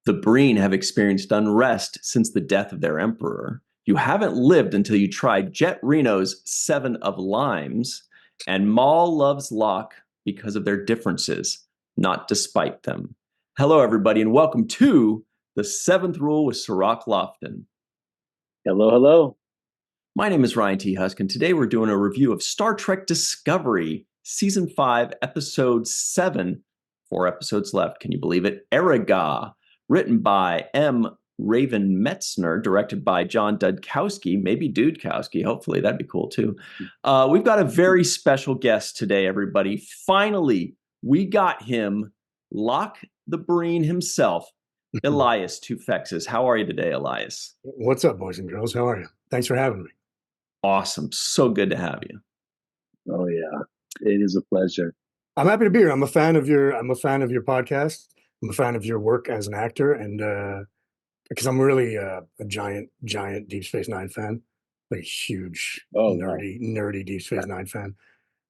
The Breen have experienced unrest since the death of their emperor. You haven't lived until you tried Jet Reno's 7 of Limes, and Maul loves Locke because of their differences, not despite them. Hello, everybody, and welcome to The Seventh Rule with Cirroc Lofton. Hello, hello. My name is Ryan T. Husk, and today we're doing a review of Star Trek Discovery, Season 5, Episode 7. 4 episodes left. Can you believe it? Erigah, written by M. Raven Metzner, directed by John Dudkowski, maybe Dudkowski. Hopefully, that'd be cool too. We've got a very special guest today, everybody. Finally, we got him, Locke the Breen himself, Elias Toufexis. How are you today, Elias? What's up, boys and girls? How are you? Thanks for having me. Awesome. So good to have you. Oh yeah, it is a pleasure. I'm happy to be here. I'm a fan of your podcast. I'm a fan of your work as an actor, and because I'm really a giant Deep Space Nine fan, like a huge nerdy Deep Space Nine fan.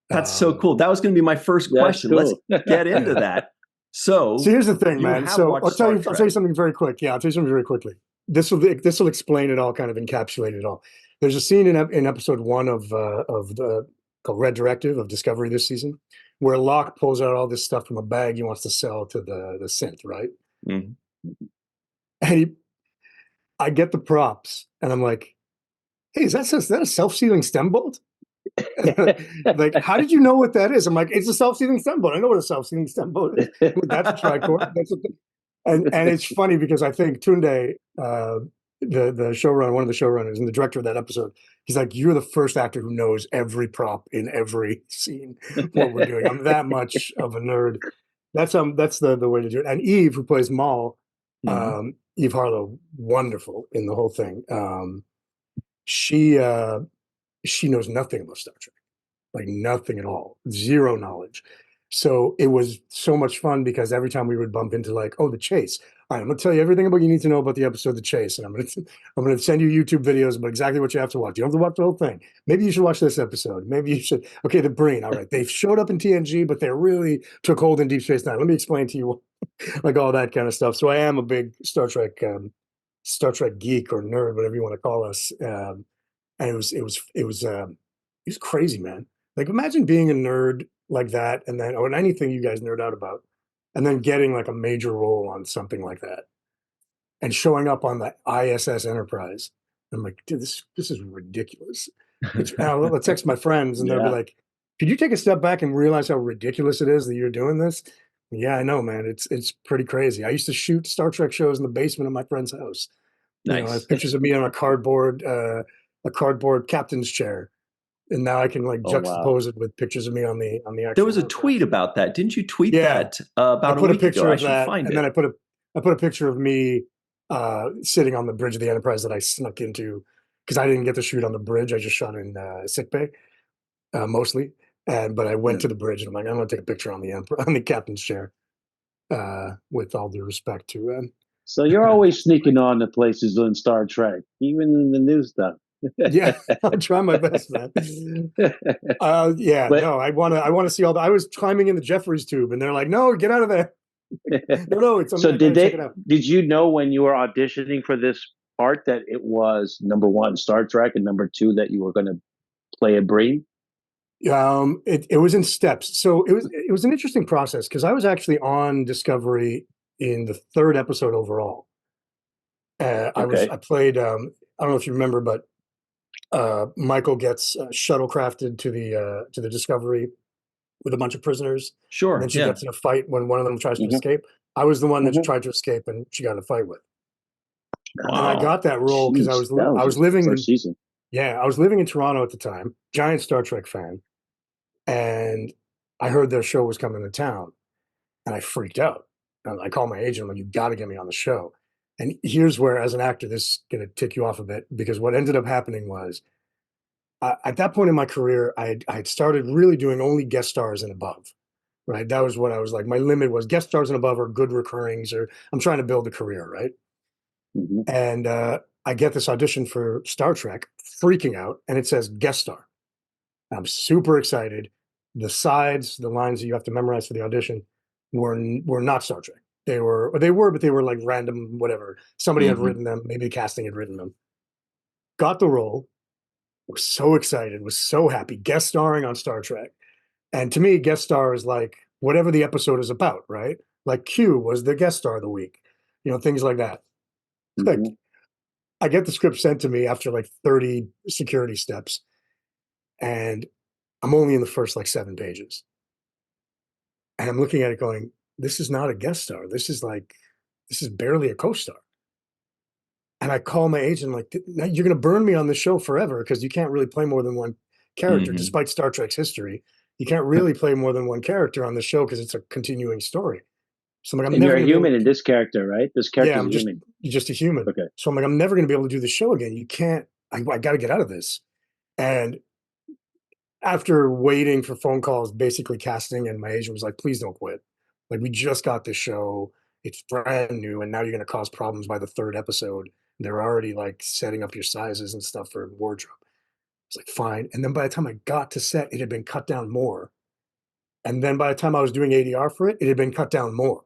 That's so cool. That was going to be my first question. Cool. Let's get into that. So here's the thing, man. So I'll tell you something very quick. Yeah, I'll tell you something very quickly. This will explain it all, kind of encapsulate it all. There's a scene in episode 1 of the called Red Directive of Discovery this season, where Locke pulls out all this stuff from a bag he wants to sell to the synth, right? Mm-hmm. And I get the props, and I'm like, "Hey, is that a self-sealing stem bolt?" Like, how did you know what that is? I'm like, "It's a self-sealing stem bolt. I know what a self-sealing stem bolt is. That's a tricord." And it's funny because I think Tunde, the showrunner, one of the showrunners and the director of that episode, he's like, "You're the first actor who knows every prop in every scene what we're doing." I'm that much of a nerd. That's the way to do it. And Eve, who plays Maul, Eve Harlow, wonderful in the whole thing. She knows nothing about Star Trek, like nothing at all, zero knowledge. So it was so much fun because every time we would bump into like, "Oh, the chase. All right, I'm going to tell you everything about you need to know about the episode, The Chase. And I'm going to send you YouTube videos about exactly what you have to watch. You don't have to watch the whole thing. Maybe you should watch this episode. Maybe you should." Okay, the Breen. All right, they showed up in TNG, but they really took hold in Deep Space Nine. Let me explain to you like all that kind of stuff. So I am a big Star Trek geek or nerd, whatever you want to call us. And it was crazy, man. Like, imagine being a nerd like that, and then, or anything you guys nerd out about, and then getting like a major role on something like that, and showing up on the ISS Enterprise. I'm like, dude, this is ridiculous. I'll text my friends, and they'll be like, "Could you take a step back and realize how ridiculous it is that you're doing this?" Yeah, I know, man. It's pretty crazy. I used to shoot Star Trek shows in the basement of my friend's house. Nice. You know, I have pictures of me on a cardboard captain's chair. And now I can like juxtapose it with pictures of me on the actual. There was a tweet about that. Didn't you tweet that about a week ago? I should find it. And then I put a picture of me sitting on the bridge of the Enterprise that I snuck into because I didn't get to shoot on the bridge. I just shot in sickbay mostly. But I went to the bridge and I'm like, I'm going to take a picture on the captain's chair with all due respect to. So you're always sneaking on the places in Star Trek, even in the new stuff. Yeah, I try my best, man. I want to see all the. I was climbing in the Jeffries tube, and they're like, "No, get out of there." No, it's. So did you know when you were auditioning for this part that it was number 1 Star Trek and number 2 that you were going to play a Breen? It was in steps. So it was an interesting process because I was actually on Discovery in the 3rd episode overall. I played. I don't know if you remember, but. Michael gets shuttlecrafted to the Discovery with a bunch of prisoners. Sure. And then she gets in a fight when one of them tries to escape. I was the one that tried to escape, and she got in a fight with. Wow. And I got that role because I was living first season. Yeah, I was living in Toronto at the time. Giant Star Trek fan, and I heard their show was coming to town, and I freaked out. And I called my agent. I'm like, "You got to get me on the show." And here's where, as an actor, this is going to tick you off a bit, because what ended up happening was, at that point in my career, I had started really doing only guest stars and above, right? That was what I was like. My limit was guest stars and above or good recurrings, or I'm trying to build a career, right? Mm-hmm. And I get this audition for Star Trek, freaking out, and it says guest star. I'm super excited. The lines that you have to memorize for the audition were not Star Trek. They were like random, whatever. Somebody had written them. Maybe the casting had written them. Got the role. Was so excited. Was so happy. Guest starring on Star Trek. And to me, guest star is like whatever the episode is about, right? Like Q was the guest star of the week. Things like that. Like, I get the script sent to me after like 30 security steps, and I'm only in the first like 7 pages. And I'm looking at it going, this is not a guest star. This is barely a co-star. And I call my agent, like, you're going to burn me on the show forever because you can't really play more than one character, despite Star Trek's history. You can't really play more than one character on the show because it's a continuing story. So I'm like, you're a human in this character, right? This character is human. You're just a human. Okay. So I'm like, I'm never going to be able to do the show again. You can't. I got to get out of this. And after waiting for phone calls, basically casting, and my agent was like, please don't quit. Like, we just got this show. It's brand new, and now you're going to cause problems by the 3rd episode. They're already like setting up your sizes and stuff for wardrobe. It's like, fine. And then by the time I got to set, it had been cut down more. And then by the time I was doing ADR for it, it had been cut down more.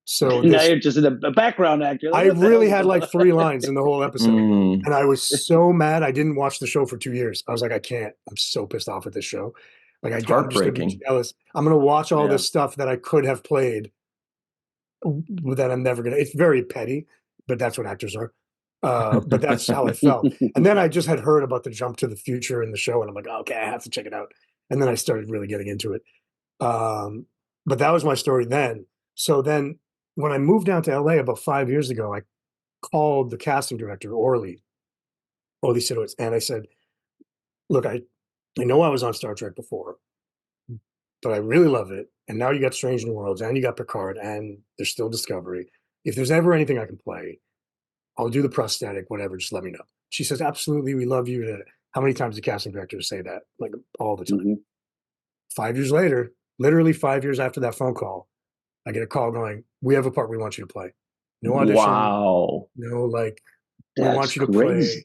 So now you're just a background actor. I really had like 3 lines in the whole episode. And I was so mad. I didn't watch the show for 2 years. I was like, I can't. I'm so pissed off at this show. Like, I'm just gonna be jealous. I'm going to watch all this stuff that I could have played that I'm never going to. It's very petty, but that's what actors are. But that's how I felt. And then I just had heard about the jump to the future in the show, and I'm like, oh, okay, I have to check it out. And then I started really getting into it. But that was my story then. So then when I moved down to LA about 5 years ago, I called the casting director, Orly Sidowitz, and I said, look, I know I was on Star Trek before, but I really love it. And now you got Strange New Worlds, and you got Picard, and there's still Discovery. If there's ever anything I can play, I'll do the prosthetic, whatever, just let me know. She says, absolutely, we love you. How many times do casting directors say that? Like, all the time. 5 years later, literally 5 years after that phone call, I get a call going, we have a part we want you to play. No audition. Wow. No, like, we want you to play.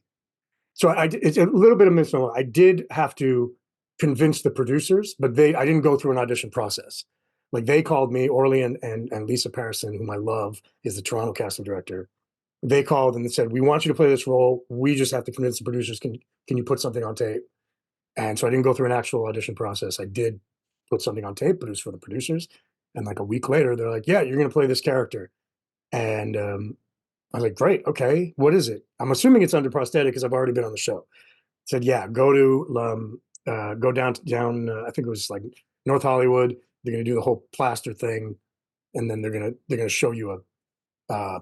So it's a little bit of misnomer. I did have to convince the producers, but I didn't go through an audition process. Like, they called me, Orly and Lisa Parison, whom I love, is the Toronto casting director. They called and they said, we want you to play this role. We just have to convince the producers, can you put something on tape? And so I didn't go through an actual audition process. I did put something on tape, produced for the producers. And like a week later, they're like, yeah, you're going to play this character. And I was like, great, okay, what is it? I'm assuming it's under prosthetic because I've already been on the show. Said, yeah, go down, I think it was like North Hollywood. They're going to do the whole plaster thing. And then they're going to show you a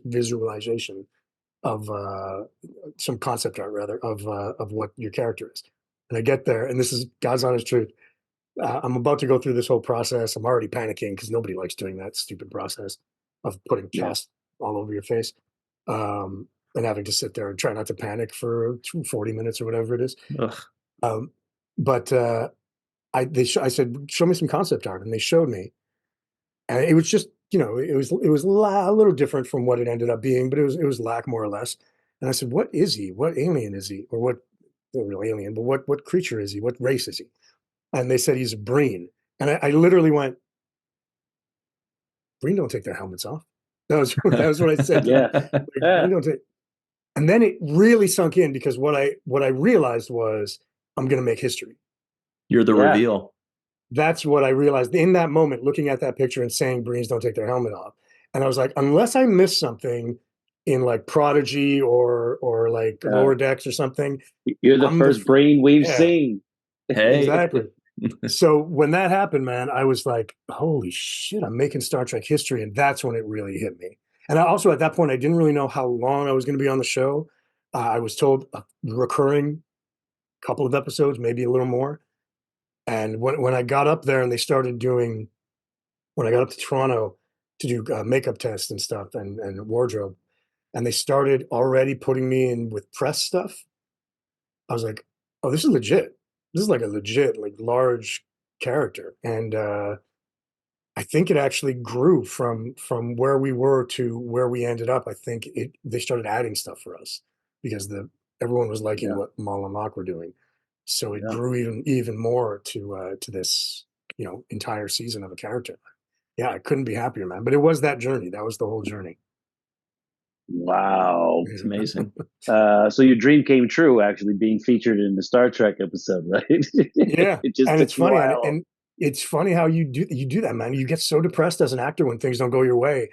visualization of some concept art, rather, of what your character is. And I get there, and this is God's honest truth. I'm about to go through this whole process. I'm already panicking because nobody likes doing that stupid process of putting cast all over your face, and having to sit there and try not to panic for 40 minutes or whatever it is. But I said, show me some concept art, and they showed me, and it was just, it was a little different from what it ended up being, but it was lack, more or less. And I said, what is he? What alien is he? Or what, not real alien, but what creature is he? What race is he? And they said he's a Breen. And I literally went, Breen don't take their helmets off. That was what I said. And then it really sunk in, because what I realized was, I'm going to make history. You're the reveal. That's what I realized in that moment, looking at that picture and saying Breens don't take their helmet off. And I was like, unless I missed something in like Prodigy or like Lower Decks or something. You're the first Breen we've seen. Hey. Exactly. So when that happened, man, I was like, holy shit, I'm making Star Trek history. And that's when it really hit me. And I also, at that point, I didn't really know how long I was going to be on the show. I was told a recurring couple of episodes, maybe a little more. And when I got up there and they started doing, when I got up to Toronto to do makeup tests and stuff and wardrobe, and they started already putting me in with press stuff, I was like, oh, this is legit. This is like a legit, like large character. And I think it actually grew from where we were to where we ended up. I think they started adding stuff for us because everyone was liking what Mal and Locke were doing. So it grew even more to this, entire season of a character. Yeah, I couldn't be happier, man. But it was that journey. That was the whole journey. Wow. It's amazing. So your dream came true, actually being featured in the Star Trek episode, right? Yeah, It just and took it's you a funny, while. and it's funny how you do that, man. You get so depressed as an actor when things don't go your way,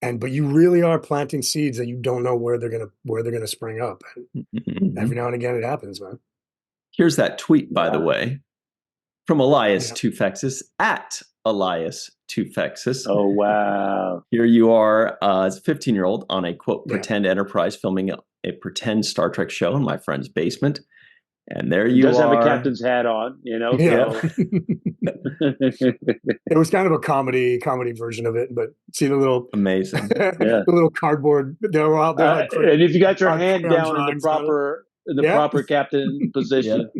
but you really are planting seeds that you don't know where they're gonna spring up. Every now and again, it happens, man. Here's that tweet, by the way, from Elias Yeah. Toufexis at Elias Toufexis. Oh, wow. Here you are as a 15-year-old on a, quote, Yeah. pretend enterprise filming a pretend Star Trek show in my friend's basement. And there He you does are. have a captain's hat on, you know, Yeah. so. It was kind of a comedy version of it, but see the little Amazing. Yeah. the little cardboard. They're like And if you got your hand crayon down in drawings on it. the Yeah. proper captain position,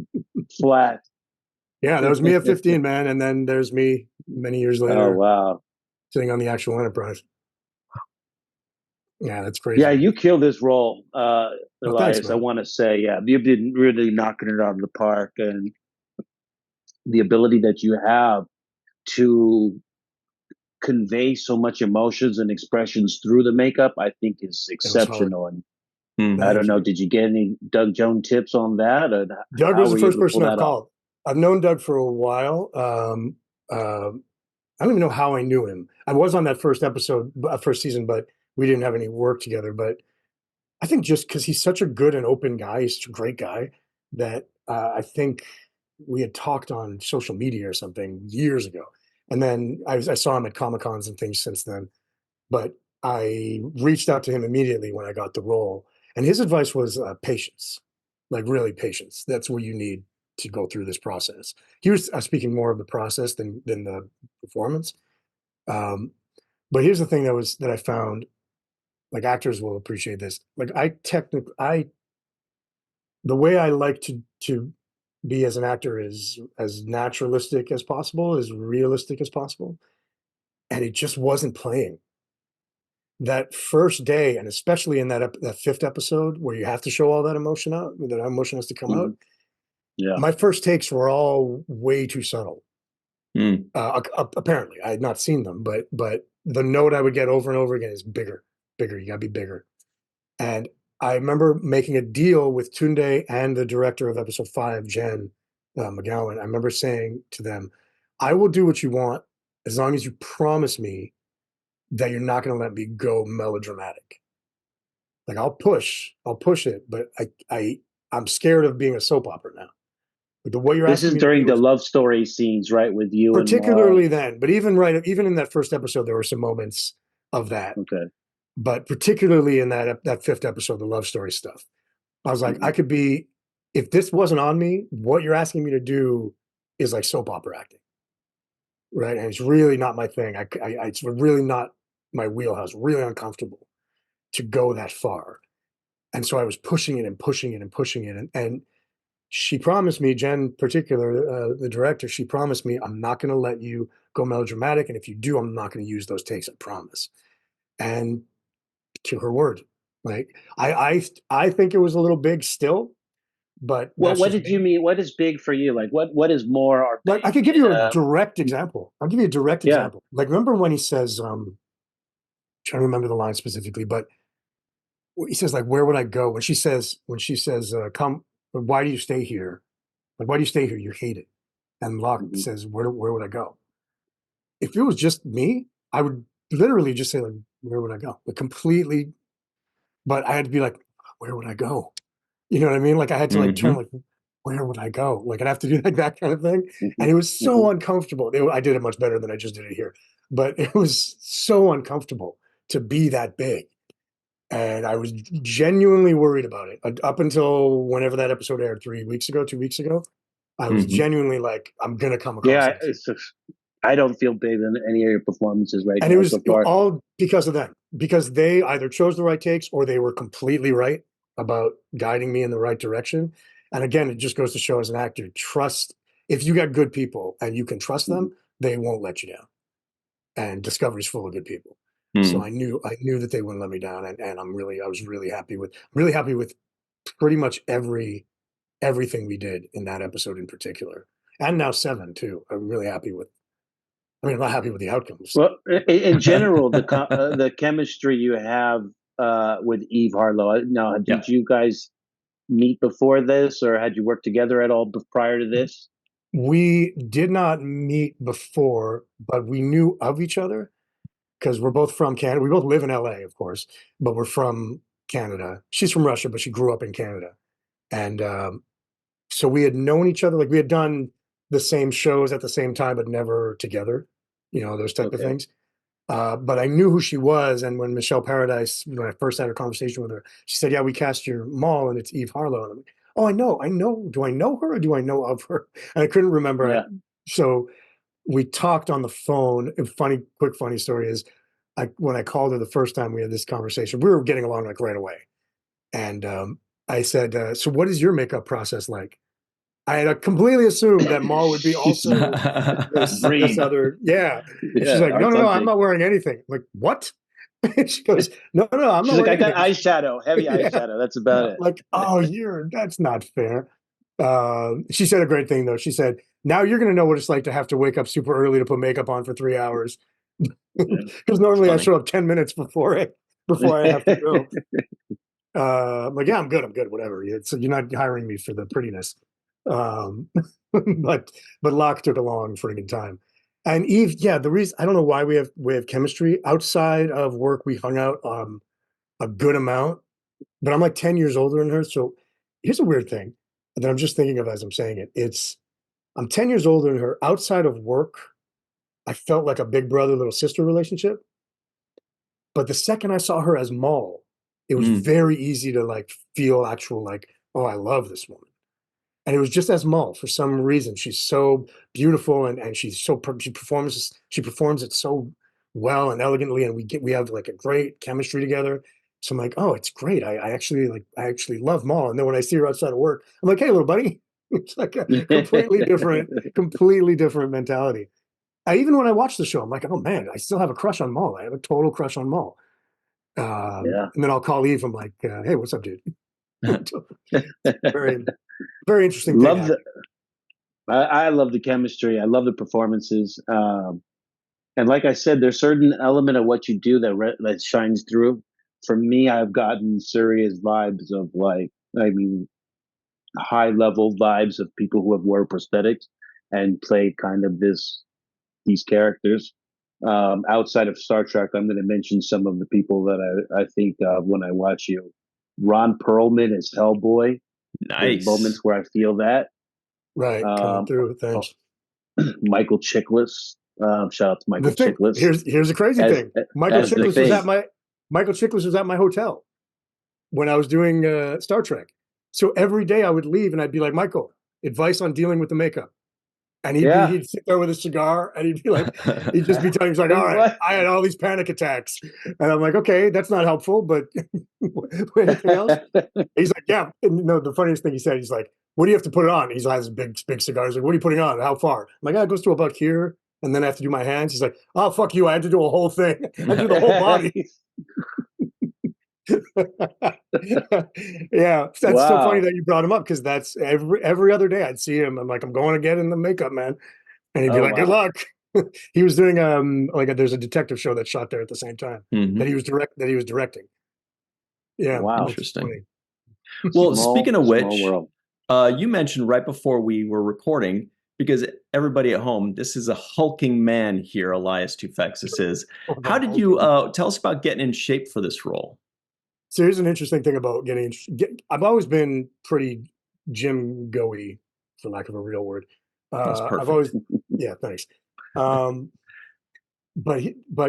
flat. Yeah, that was me at 15, man, and then there's me many years later. Oh, wow. Sitting on the actual Enterprise. Yeah, that's crazy. Yeah, you killed this role, Elias. Thanks, I want to say, yeah, you've been really knocking it out of the park, and the ability that you have to convey so much emotions and expressions through the makeup, I think, is exceptional. And I don't know, did you get any Doug Jones tips on that? Or Doug was the first person I've off? called. I've known Doug for a while. I don't even know how I knew him. I was on that first season, but we didn't have any work together. But I think just because he's such a good and open guy, he's such a great guy, that I think we had talked on social media or something years ago. And then I saw him at Comic-Cons and things since then. But I reached out to him immediately when I got the role. And his advice was patience, like really patience. That's what you need to go through this process. He was speaking more of the process than the performance. But here's the thing that I found, like actors will appreciate this. Like the way I like to be as an actor is as naturalistic as possible, as realistic as possible. And it just wasn't playing. That first day, and especially in that fifth episode where you have to show all that emotion out, that emotion has to come out. Yeah. My first takes were all way too subtle. Apparently, I had not seen them, but the note I would get over and over again is bigger. You gotta be bigger. And I remember making a deal with Tunde and the director of episode 5, Jen McGowan. I remember saying to them, I will do what you want as long as you promise me that you're not going to let me go melodramatic. Like I'll push it, but I'm scared of being a soap opera now. Like the way you're this is during the love story scenes, right, with you, particularly then. But even in that first episode, there were some moments of that. Okay. But particularly in that fifth episode, the love story stuff, I was like, I could be, if this wasn't on me, what you're asking me to do is like soap opera acting, right? And it's really not my thing. It's really not my wheelhouse. Really uncomfortable to go that far. And so I was pushing it and pushing it and pushing it. And she promised me, Jen in particular, the director, she promised me, I'm not going to let you go melodramatic. And if you do, I'm not going to use those takes, I promise. And to her word, like I think it was a little big still, but well, what did you mean? What is big for you? Like what is more? Or like I could give you a direct example. I'll give you a direct example. Like remember when he says, trying to remember the line specifically, but he says like, where would I go? When she says, come, why do you stay here? Like, why do you stay here? You're hated. And Locke says, where would I go? If it was just me, I would literally just say like, where would I go? Like completely, but I had to be like, where would I go? You know what I mean? Like I had to like turn like, where would I go? Like I'd have to do like that kind of thing. And it was so uncomfortable. I did it much better than I just did it here, but it was so uncomfortable to be that big. And I was genuinely worried about it up until whenever that episode aired 2 weeks ago. I was genuinely like, I'm going to come across. Yeah, it's just, I don't feel big in any of your performances right now. And it was all because of them, because they either chose the right takes or they were completely right about guiding me in the right direction. And again, it just goes to show as an actor, trust. If you got good people and you can trust them, they won't let you down. And Discovery's full of good people. So I knew that they wouldn't let me down. And I was really happy with pretty much everything we did in that episode in particular. And now 7 too. I'm really happy with I mean, I'm not happy with the outcomes. Well, in general, the chemistry you have with Eve Harlow. Now, did you guys meet before this, or had you worked together at all prior to this? We did not meet before, but we knew of each other because we're both from Canada. We both live in LA, of course, but we're from Canada. She's from Russia, but she grew up in Canada. And so we had known each other. Like we had done the same shows at the same time, but never together, those type of things. But I knew who she was. And when Michelle Paradise, when I first had a conversation with her, she said, yeah, we cast your Maul and it's Eve Harlow. And I'm like, oh, I know. Do I know her or do I know of her? And I couldn't remember. Yeah. So we talked on the phone. A quick funny story is when I called her the first time we had this conversation, we were getting along like right away. And I said, so what is your makeup process like? I had completely assumed that Maul would be also this other. Yeah. She's like, no, I'm not wearing anything. I'm like, what? She goes, no, I'm She's not like, wearing I got eyeshadow, heavy eyeshadow. That's about it. Like, oh, that's not fair. She said a great thing, though. She said, now you're going to know what it's like to have to wake up super early to put makeup on for 3 hours. Because normally I show up 10 minutes before I have to go. Like, yeah, I'm good, whatever. So you're not hiring me for the prettiness. But Locke took a long friggin' time. And Eve, the reason I don't know why we have chemistry outside of work. We hung out a good amount, but I'm like 10 years older than her. So here's a weird thing that I'm just thinking of as I'm saying it. I'm 10 years older than her. Outside of work, I felt like a big brother, little sister relationship. But the second I saw her as Maul, it was very easy to like feel actual like, oh, I love this woman. And it was just as Maul for some reason. She's so beautiful and she performs it so well and elegantly, and we have like a great chemistry together. So I'm like, oh, it's great. I actually love Maul. And then when I see her outside of work, I'm like, hey, little buddy. It's like a completely different mentality. Even when I watch the show, I'm like, oh man, I still have a crush on Maul. I have a total crush on Maul. And then I'll call Eve. I'm like, hey, what's up, dude? Very, very interesting thing. I love the chemistry. I love the performances. And like I said, there's certain element of what you do that shines through. For me, I've gotten serious vibes of high level vibes of people who have wore prosthetics and played kind of these characters. Outside of Star Trek, I'm going to mention some of the people that I think of when I watch you. Ron Perlman as Hellboy. Nice. There's moments where I feel that. Right, coming through. Thanks. Michael Chiklis. Shout out to Michael Chiklis. Here's the crazy thing. Michael Chiklis was at my hotel when I was doing Star Trek. So every day I would leave and I'd be like, Michael, advice on dealing with the makeup. And he'd sit there with a cigar and he'd be like, he'd just be telling me, he's like, all right, I had all these panic attacks. And I'm like, okay, that's not helpful, but anything else? He's like, yeah. And, the funniest thing he said, he's like, what do you have to put it on? He has a big cigar. He's like, what are you putting on? How far? I'm like, it goes to about here. And then I have to do my hands. He's like, oh, fuck you. I had to do a whole thing. I had to do the whole body. Yeah, that's so funny that you brought him up because that's every other day I'd see him. I'm like, I'm going to get in the makeup, man, and he'd be like, "Good luck." He was doing there's a detective show that shot there at the same time that he was directing. Yeah, wow, interesting. Well, speaking of which, you mentioned right before we were recording, because everybody at home, this is a hulking man here, Elias Toufexis is. How did you tell us about getting in shape for this role? So here's an interesting thing about I've always been pretty gym go-y, for lack of a real word. That's perfect. I've always, thanks. But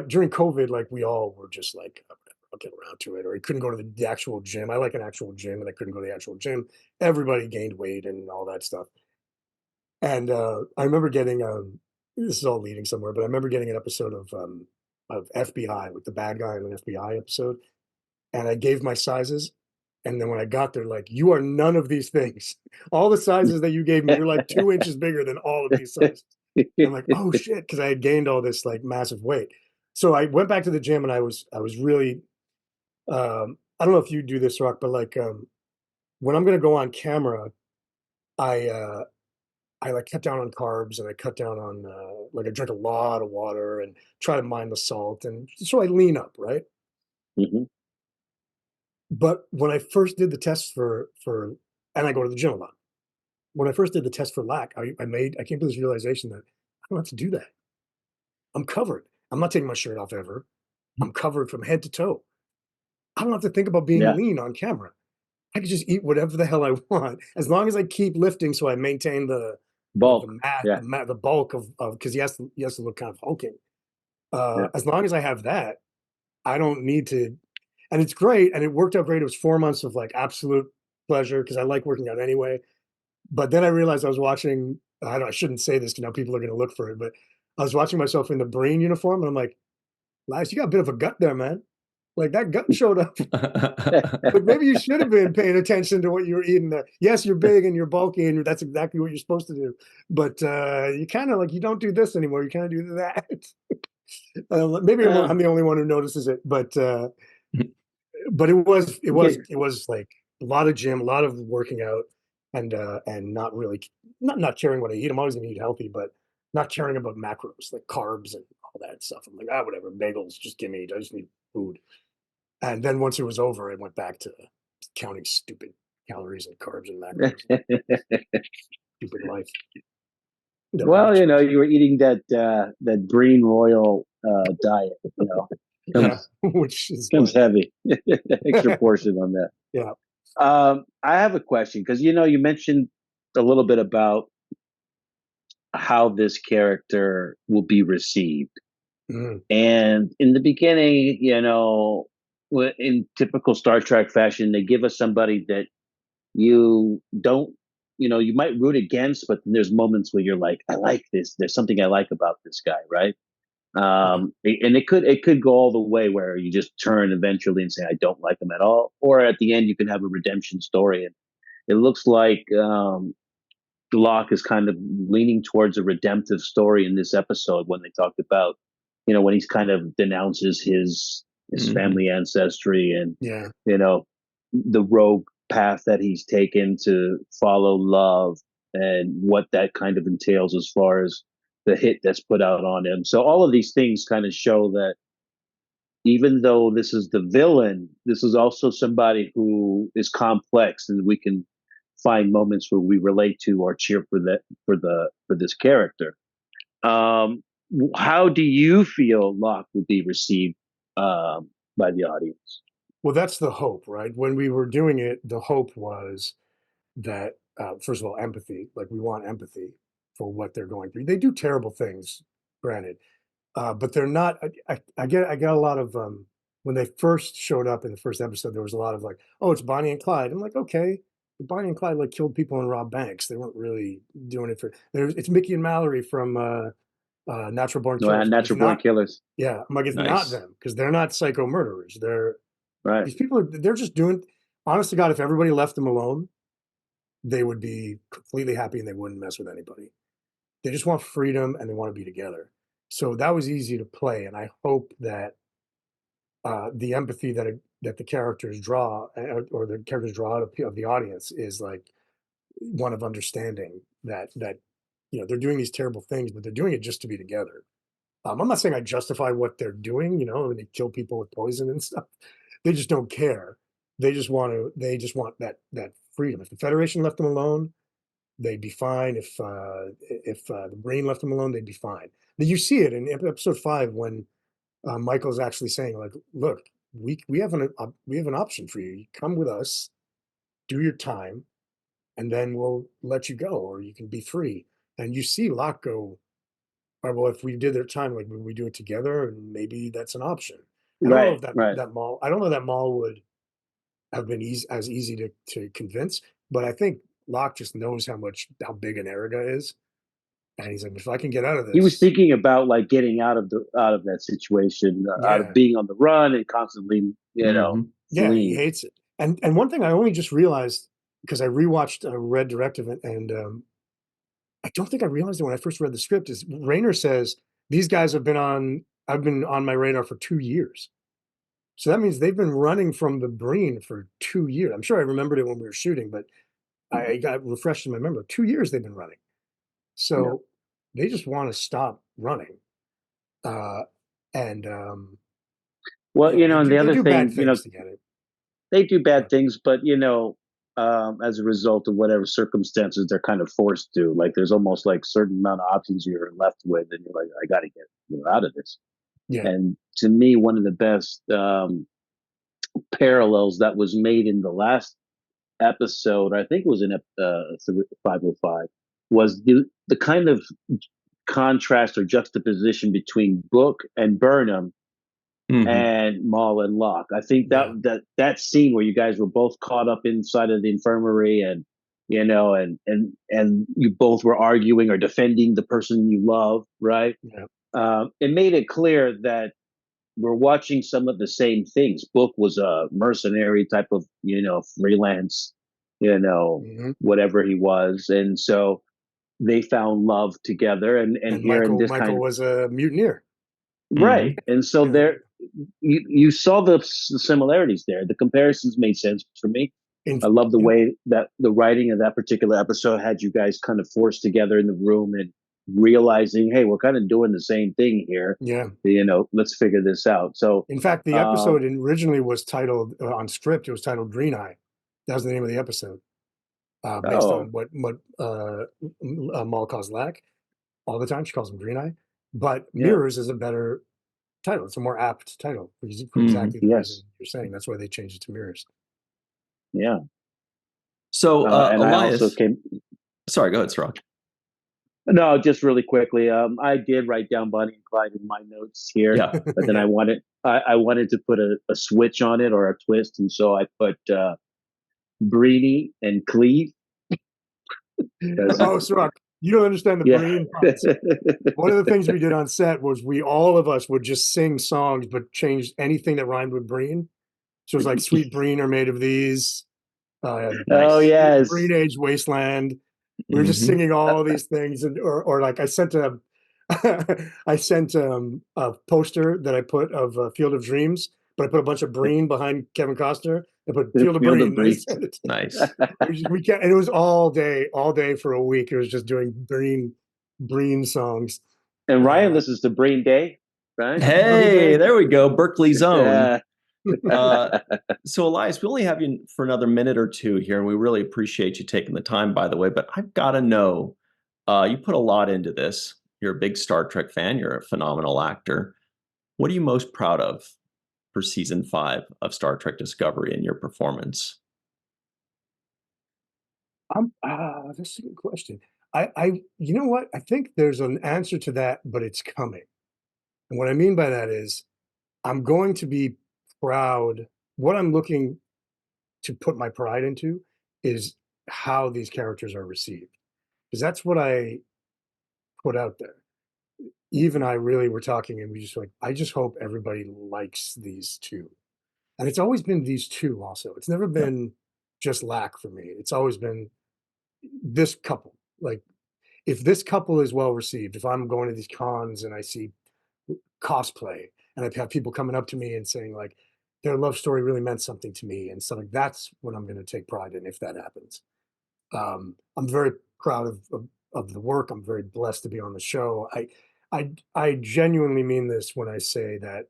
during COVID, like we all were just like, I'll get around to it, or I couldn't go to the actual gym. I like an actual gym, and I couldn't go to the actual gym. Everybody gained weight and all that stuff. And I remember getting this is all leading somewhere, but I remember getting an episode of FBI, with the bad guy in an FBI episode. And I gave my sizes. And then when I got there, like, you are none of these things. All the sizes that you gave me, you're like 2 inches bigger than all of these sizes. And I'm like, oh shit, because I had gained all this like massive weight. So I went back to the gym and I was really, I don't know if you do this, Rock, but like when I'm going to go on camera, I I like cut down on carbs and I cut down on like I drink a lot of water and try to mind the salt, and so I lean up, right? Mm-hmm. But when I first did the test for and I go to the gym a lot. When I first did the test for lack, I came to this realization that I don't have to do that. I'm covered. I'm not taking my shirt off ever. I'm covered from head to toe. I don't have to think about being Yeah. lean on camera. I can just eat whatever the hell I want as long as I keep lifting, so I maintain the Bulk. the bulk of because he has to look kind of hulking. Yeah. As long as I have that, I don't need to. And it's great, and it worked out great. It was 4 months of like absolute pleasure because I like working out anyway. But then I realized I was watching. I shouldn't say this because now people are going to look for it. But I was watching myself in the Breen uniform, and I'm like, Elias, you got a bit of a gut there, man. Like that gut showed up. But maybe you should have been paying attention to what you were eating there. Yes, you're big and you're bulky, and that's exactly what you're supposed to do. But you kind of like you don't do this anymore. You kind of do that. Maybe I'm the only one who notices it, but it was like a lot of gym, a lot of working out, and not really not caring what I eat. I'm always gonna eat healthy, but not caring about macros like carbs and all that stuff. I'm like, whatever, bagels, just give me. I just need food. And then once it was over, I went back to counting stupid calories and carbs and macros. Stupid life. Well, you were eating that Breen Royal diet, Yeah, which comes heavy. Extra portion on that. Yeah. I have a question because you mentioned a little bit about how this character will be received. Mhm. And in the beginning, in typical Star Trek fashion, they give us somebody that you don't, you might root against, but there's moments where you're like, I like this. There's something I like about this guy, right? And it could go all the way where you just turn eventually and say, I don't like him at all. Or at the end, you can have a redemption story. And it looks like Locke is kind of leaning towards a redemptive story in this episode when they talked about, when he's kind of denounces his family ancestry and, Yeah. The rogue path that he's taken to follow love and what that kind of entails as far as the hit that's put out on him. So all of these things kind of show that even though this is the villain, this is also somebody who is complex, and we can find moments where we relate to or cheer for this character. How do you feel Locke will be received by the audience? Well, that's the hope, right? When we were doing it, the hope was that first of all, empathy. Like we want empathy for what they're going through. They do terrible things, granted, but they're not. I get a lot of when they first showed up in the first episode. There was a lot of like, oh, it's Bonnie and Clyde. I'm like, okay, but Bonnie and Clyde like killed people and robbed banks. They weren't really doing it for. It's Mickey and Mallory from Natural Born Killers. Natural Born Killers. Yeah, I'm like, it's not them because they're not psycho murderers. Right. These people they're just doing. Honest to God, if everybody left them alone, they would be completely happy and they wouldn't mess with anybody. They just want freedom and they want to be together. So that was easy to play, and I hope that the empathy that the characters draw or the characters draw out of the audience is like one of understanding that they're doing these terrible things, but they're doing it just to be together. I'm not saying I justify what they're doing, and they kill people with poison and stuff. They just don't care. They just want that freedom. If the Federation left them alone, they'd be fine. If the Breen left them alone, they'd be fine. Now, you see it in episode 5 when Michael's actually saying, like, look, we have an option for you. You come with us, do your time, and then we'll let you go, or you can be free. And you see Locke go, all right, well, if we did their time, like, would we do it together? And maybe that's an option. I don't know if that Maul. I don't know that Maul would have been as easy to convince, but I think Locke just knows how big an Erigah is, and he's like, if I can get out of this. He was thinking about like getting out of that situation, out of being on the run and constantly, Yeah, he hates it. And one thing I only just realized because I rewatched Red Directive, and I don't think I realized it when I first read the script, is Rayner says these guys I've been on my radar for 2 years. So that means they've been running from the Breen for 2 years. I'm sure I remembered it when we were shooting, but I got refreshed in my memory. 2 years they've been running. So they just want to stop running. And well, you know, and the they other do bad thing, things to get it. they do bad But things, but as a result of whatever circumstances, they're kind of forced to. Like, there's almost like certain amount of options you're left with, and you're like, I got to get out of this. yeah, And to me, one of the best parallels that was made in the last episode, I think it was in 505, was the kind of contrast or juxtaposition between Book and Burnham and Maul and Locke. I think that scene where you guys were both caught up inside of the infirmary, and and you both were arguing or defending the person you love, right? yeah, It made it clear that we're watching some of the same things. Book was a mercenary type of, freelance, whatever he was. And so they found love together, and and here in this Michael was a mutineer. right. And so Yeah. there, you saw the similarities there. The comparisons made sense for me. I love the way that the writing of that particular episode had you guys kind of forced together in the room and realizing, hey, we're kind of doing the same thing here. Yeah. Let's figure this out. So, in fact, the episode originally was titled on script. It was titled Green Eye. That was the name of the episode, based on what Maul calls Lack all the time. She calls him Green Eye, but Mirrors is a better title. It's a more apt title for exactly the reason you're saying. That's why they changed it to Mirrors. Yeah. So, and Elias, I also sorry, go ahead, Cirroc. No, just really quickly. I did write down Bonnie and Clyde in my notes here, but then I wanted to put a switch on it or a twist, and so I put Breeny and Cleve. Oh, Cirroc, you don't understand the Breen parts. One of the things we did on set was all of us would just sing songs, but change anything that rhymed with Breen. So it was like "Sweet Breen are made of these." Nice. Oh yes, Green Age Wasteland. We were just singing all these things, or like I sent a poster that I put of Field of Dreams, but I put a bunch of Breen behind Kevin Costner and put Field of Breen. Nice. We can't, and it was all day for a week. It was just doing Breen songs. And Ryan listens to Breen Day, right? Hey, there we go, Berkeley's own. So Elias, we only have you for another minute or two here, and we really appreciate you taking the time, by the way, but I've got to know, you put a lot into this. You're a big Star Trek fan. You're a phenomenal actor. What are you most proud of for season 5 of Star Trek Discovery and your performance? That's a good question. You know what? I think there's an answer to that, but it's coming. And what I mean by that is I'm going to be proud. What I'm looking to put my pride into is how these characters are received, because that's what I put out there. Eve and I really were talking, and we just like, I just hope everybody likes these two. And it's always been these two also. It's never been just Lack for me. It's always been this couple. Like, if this couple is well received, if I'm going to these cons and I see cosplay and I've had people coming up to me and saying like their love story really meant something to me and stuff, like that's what I'm going to take pride in if that happens. I'm very proud of the work. I'm very blessed to be on the show. I genuinely mean this when I say that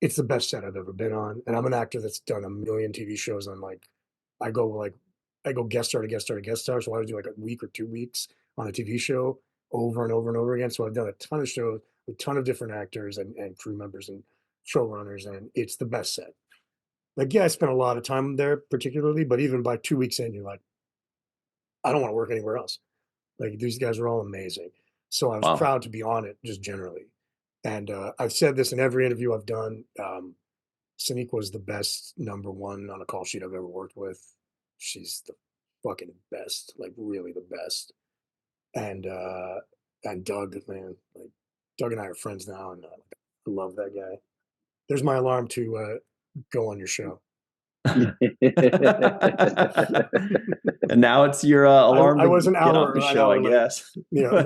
it's the best set I've ever been on, and I'm an actor that's done a million TV shows. I go guest star to guest star to guest star, so I would do like a week or 2 weeks on a TV show over and over and over again. So I've done a ton of shows with a ton of different actors and crew members and showrunners, and it's the best set. Like, yeah, I spent a lot of time there particularly, but even by 2 weeks in, you're like, I don't want to work anywhere else. Like, these guys are all amazing. So I was proud to be on it just generally. And I've said this in every interview I've done. Sanique was the best number one on a call sheet I've ever worked with. She's the fucking best, like really the best. And Doug, man, like Doug and I are friends now, and I love that guy. There's my alarm to go on your show. And now it's your alarm. I was an hour on the show, I guess. Yeah.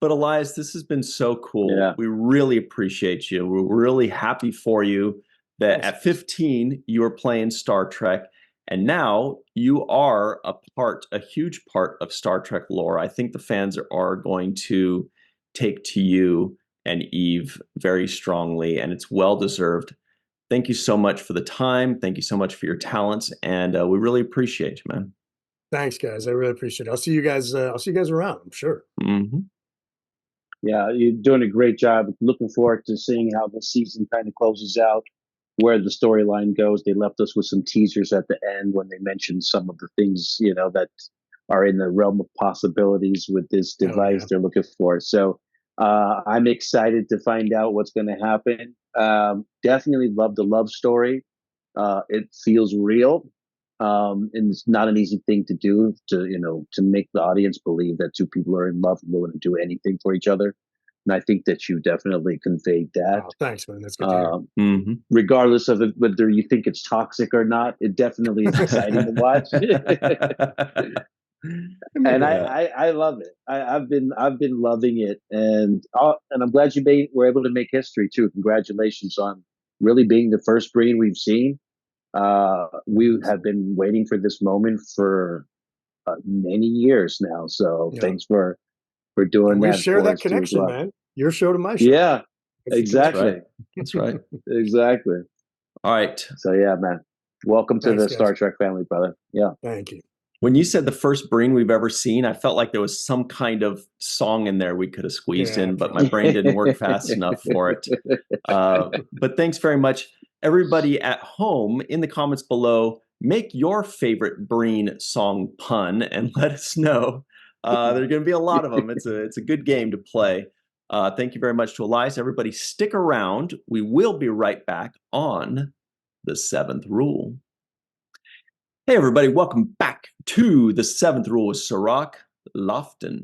But Elias, this has been so cool. Yeah. We really appreciate you. We're really happy for you that at 15 you were playing Star Trek, And now you are a huge part of Star Trek lore. I think the fans are going to take to you and Eve very strongly, and it's well-deserved. Thank you so much for the time. Thank you so much for your talents, and we really appreciate you, man. Thanks, guys. I really appreciate it. I'll see you guys around, I'm sure. Mm-hmm. Yeah, you're doing a great job. Looking forward to seeing how the season kind of closes out, where the storyline goes. They left us with some teasers at the end when they mentioned some of the things, that are in the realm of possibilities with this device they're looking for. So I'm excited to find out what's going to happen. Definitely love the love story. It feels real. And it's not an easy thing to do to make the audience believe that two people are in love and willing to do anything for each other. And I think that you definitely conveyed that. Oh, thanks, man. That's good to hear. Mm-hmm. Regardless of whether you think it's toxic or not, it definitely is exciting to watch. And I love it. I've been loving it, and I'm glad you were able to make history too. Congratulations on really being the first Breen we've seen. We have been waiting for this moment for many years now. So thanks for doing that. We share that connection, man. Your show to my show. Yeah, exactly. That's right. Exactly. All right. So yeah, man. Welcome to the Star Trek family, brother. Yeah. Thank you. When you said the first Breen we've ever seen, I felt like there was some kind of song in there we could have squeezed in, but my brain didn't work fast enough for it. But thanks very much. Everybody at home, in the comments below, make your favorite Breen song pun and let us know. There are going to be a lot of them. It's a good game to play. Thank you very much to Elias. Everybody stick around. We will be right back on The Seventh Rule. Hey everybody, welcome back to The Seventh Rule with Cirroc Lofton.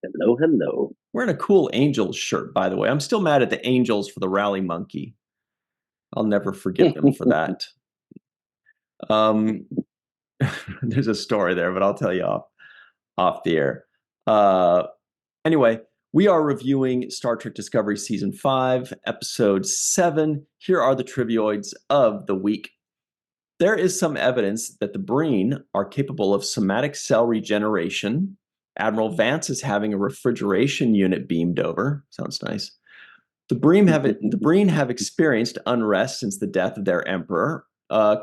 Hello, hello. Wearing a cool Angels shirt, by the way. I'm still mad at the Angels for the rally monkey. I'll never forgive them for that. There's a story there, but I'll tell you off the air. Anyway, we are reviewing Star Trek Discovery Season 5, Episode 7. Here are the trivioids of the week. There is some evidence that the Breen are capable of somatic cell regeneration. Admiral Vance is having a refrigeration unit beamed over. Sounds nice. The Breen have experienced unrest since the death of their emperor.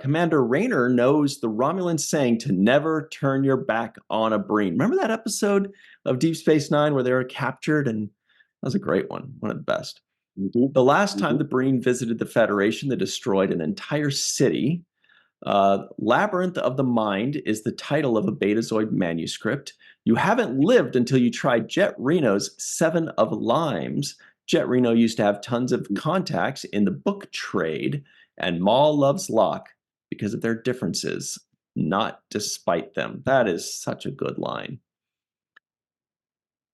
Commander Rayner knows the Romulan saying to never turn your back on a Breen. Remember that episode of Deep Space Nine where they were captured? And that was a great one of the best. Mm-hmm. The last time the Breen visited the Federation, they destroyed an entire city. Labyrinth of the Mind is the title of a Betazoid manuscript. You haven't lived until you tried Jet Reno's 7 of Limes. Jet Reno used to have tons of contacts in the book trade, and Maul loves Locke because of their differences, not despite them. That is such a good line.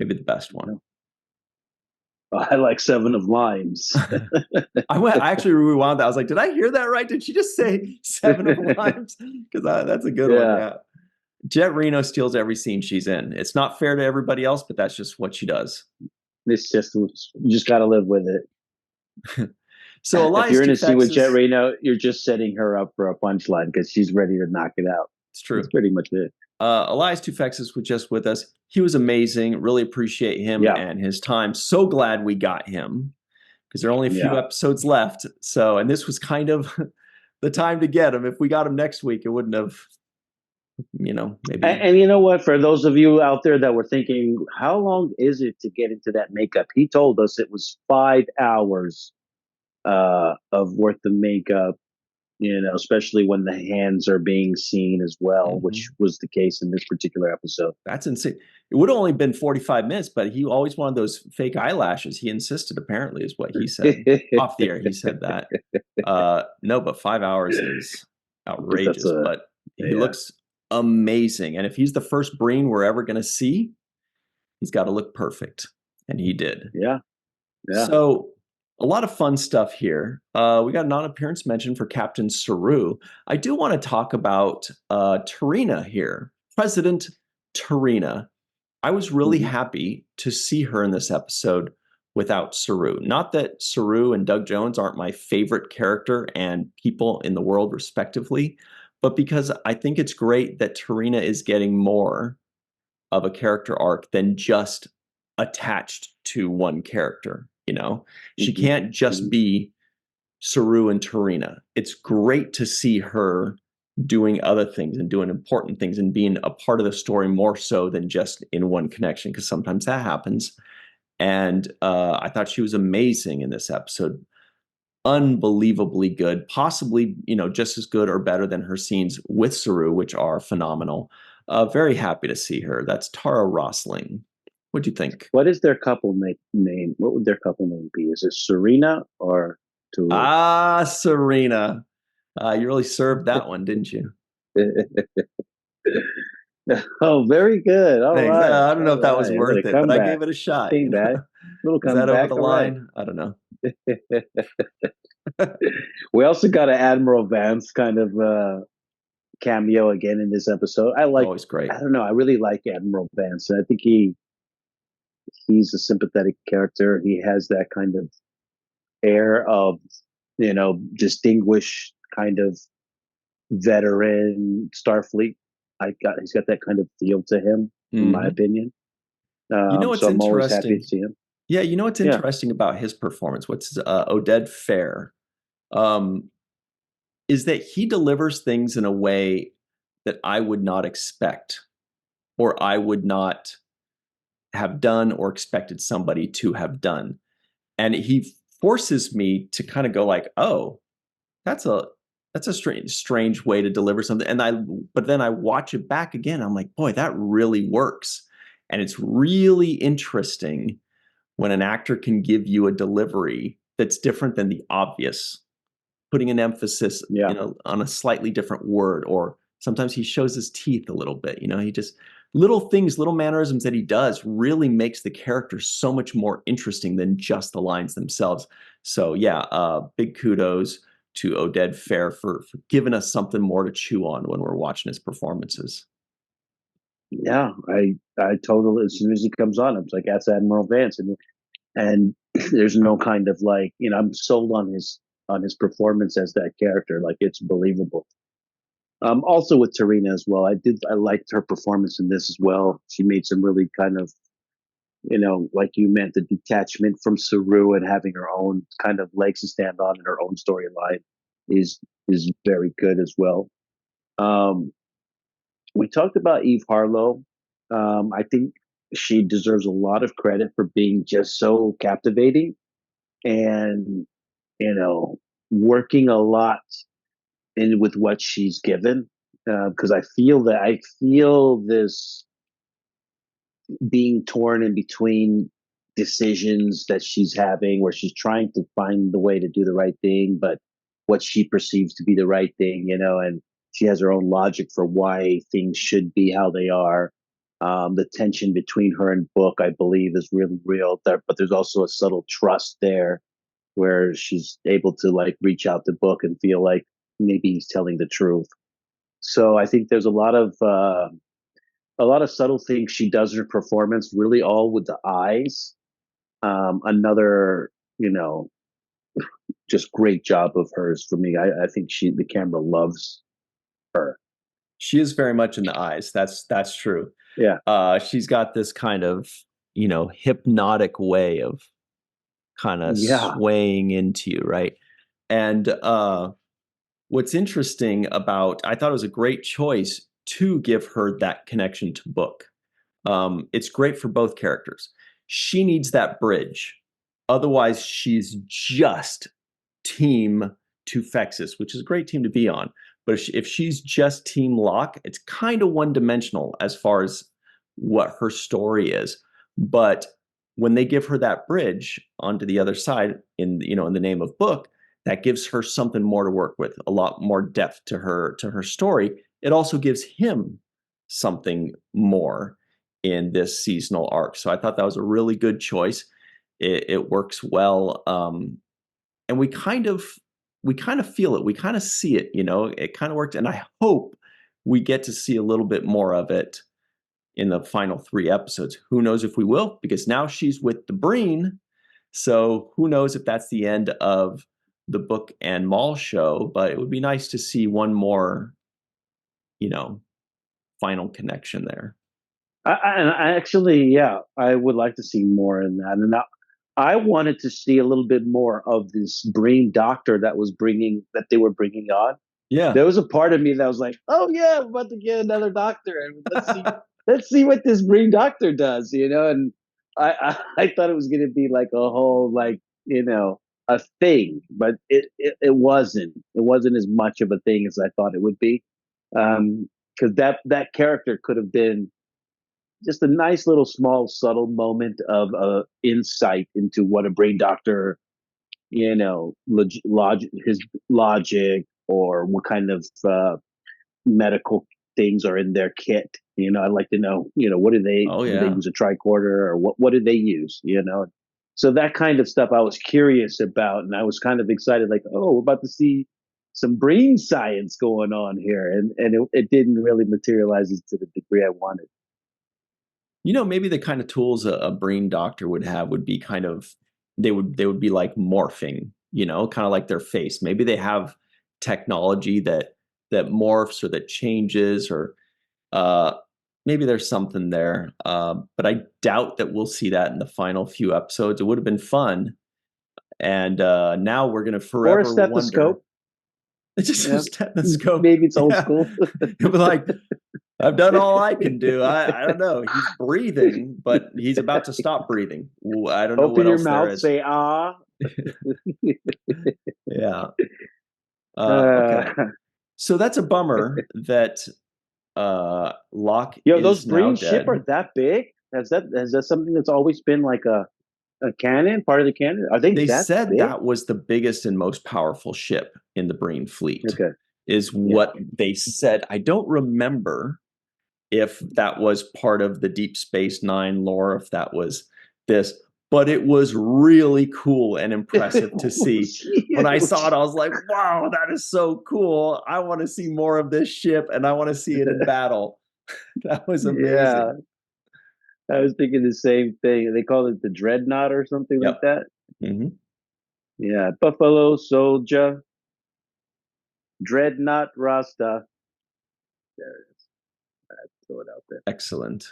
Maybe the best one. I like 7 of Limes. I actually rewound that. I was like, did I hear that right? Did she just say 7 of Limes? Because that's a good one. Yeah. Jet Reno steals every scene she's in. It's not fair to everybody else, but that's just what she does. It's just, you just got to live with it. So Elias if you're in a Toufexis, scene with Jet Reno, you're just setting her up for a punchline because she's ready to knock it out. It's true. That's pretty much it. Elias Toufexis was just with us. He was amazing. Really appreciate him and his time. So glad we got him because there are only a few episodes left. So, and this was kind of the time to get him. If we got him next week, it wouldn't have, maybe. And you know what? For those of you out there that were thinking, how long is it to get into that makeup? He told us it was 5 hours of worth of makeup. Especially when the hands are being seen as well, which was the case in this particular episode. That's insane. It would have only been 45 minutes, but he always wanted those fake eyelashes. He insisted, apparently, is what he said. Off the air, he said that. No, but 5 hours is outrageous. But he looks amazing. And if he's the first Breen we're ever going to see, he's got to look perfect. And he did. Yeah. So a lot of fun stuff here. We got a non-appearance mention for Captain Saru. I do want to talk about Tarina here. President Tarina. I was really happy to see her in this episode. without Saru. Not that Saru and Doug Jones aren't my favorite character and people in the world respectively, but because I think it's great that Tarina is getting more of a character arc than just attached to one character, you know? She can't just be Saru and Tarina. It's great to see her doing other things and doing important things and being a part of the story more so than just in one connection, because sometimes that happens. And I thought she was amazing in this episode. Unbelievably good, possibly, you know, just as good or better than her scenes with Saru, which are phenomenal. Very happy to see her. That's Tara Rosling. What do you think? What is their couple name? What would their couple name be? Is it Serena or Taru? Ah, Serena. You really served that one, didn't you? Oh, very good. All Thanks. right. I don't know if that was worth it, but I gave it a shot. Came back. Little Is that over the line? I don't know. We also got an Admiral Vance kind of cameo again in this episode. Always great. I don't know. I really like Admiral Vance. I think he's a sympathetic character. He has that kind of air of, you know, distinguished kind of veteran Starfleet. He's got that kind of feel to him, in my opinion. You know what's so I'm interesting? always happy to see him. Yeah, you know what's interesting about his performance? What's Oded Fair, is that he delivers things in a way that I would not expect, or I would not have done or expected somebody to have done. And he forces me to kind of go like, oh, that's a strange way to deliver something. But then I watch it back again. I'm like, boy, that really works. And it's really interesting when an actor can give you a delivery that's different than the obvious, putting an emphasis on a slightly different word, or sometimes he shows his teeth a little bit. You know, he just little things, little mannerisms that he does really makes the character so much more interesting than just the lines themselves. So yeah, big kudos to Oded Fair for giving us something more to chew on when we're watching his performances. Yeah, I totally, as soon as he comes on, I'm like, that's Admiral Vance. And there's no kind of like, you know, I'm sold on his performance as that character. Like, it's believable. Also with Tarina as well. I liked her performance in this as well. She made some really kind of, you know, like you meant, the detachment from Saru and having her own kind of legs to stand on in her own storyline is very good as well. We talked about Eve Harlow. I think she deserves a lot of credit for being just so captivating and, you know, working a lot in with what she's given. Because I feel this being torn in between decisions that she's having, where she's trying to find the way to do the right thing, but what she perceives to be the right thing, you know, and she has her own logic for why things should be how they are. The tension between her and Book, I believe, is really real there, but there's also a subtle trust there where she's able to like reach out to Book and feel like maybe he's telling the truth. So I think there's a lot of subtle things she does in her performance, really all with the eyes. Another, you know, just great job of hers for me. I think the camera loves her. She is very much in the eyes. That's true. Yeah. She's got this kind of, you know, hypnotic way of kind of swaying into you, right? And what's interesting about, I thought it was a great choice to give her that connection to Book. It's great for both characters. She needs that bridge. Otherwise, she's just Team Toufexis, which is a great team to be on. But if she's just Team Locke, it's kind of one-dimensional as far as what her story is. But when they give her that bridge onto the other side in the name of Book, that gives her something more to work with, a lot more depth to her story. It also gives him something more in this seasonal arc. So I thought that was a really good choice. It works well. And we kind of feel it. We kind of see it, you know, it kind of worked. And I hope we get to see a little bit more of it in the final 3 episodes. Who knows if we will, because now she's with the Breen. So who knows if that's the end of the Book and Maul show, but it would be nice to see one more, final connection there. I actually, I would like to see more in that. And I wanted to see a little bit more of this Breen doctor that they were bringing on. Yeah. There was a part of me that was like, oh yeah, I'm about to get another doctor, and let's see what this Breen doctor does, and I thought it was going to be like a whole, like, a thing, but it wasn't as much of a thing as I thought it would be. Because that character could have been just a nice little small subtle moment of insight into what a brain doctor, his logic, or what kind of medical things are in their kit. I'd like to know, what do they, do they use a tricorder, or what do they use, So that kind of stuff I was curious about, and I was kind of excited, like, oh, we're about to see some brain science going on here, and it didn't really materialize to the degree I wanted. Maybe the kind of tools a brain doctor would have would be kind of, they would be like morphing, kind of like their face. Maybe they have technology that morphs or that changes, or maybe there's something there. But I doubt that we'll see that in the final few episodes. It would have been fun. And now we're going to forever or a stethoscope. wonder. It's just a stethoscope. Maybe it's old school. It'd be like, I've done all I can do. I don't know. He's breathing, but he's about to stop breathing. I don't know what else there is. Open your mouth, say, Yeah. Okay. So that's a bummer that Locke is those Breen now ship dead. are that big? Has that something that's always been like a canon, part of the canon? Are they said big? that was the biggest and most powerful ship in the Breen fleet. Okay. Is what they said. I don't remember if that was part of the Deep Space Nine lore, if that was this, but it was really cool and impressive to see. When I saw it, I was like, wow, that is so cool. I want to see more of this ship, and I want to see it in battle. That was amazing. Yeah. I was thinking the same thing. They call it the Dreadnought or something like that. Mm-hmm. Yeah. Buffalo Soldier. Dreadnought Rasta. There it is. I'd throw it out there. Excellent.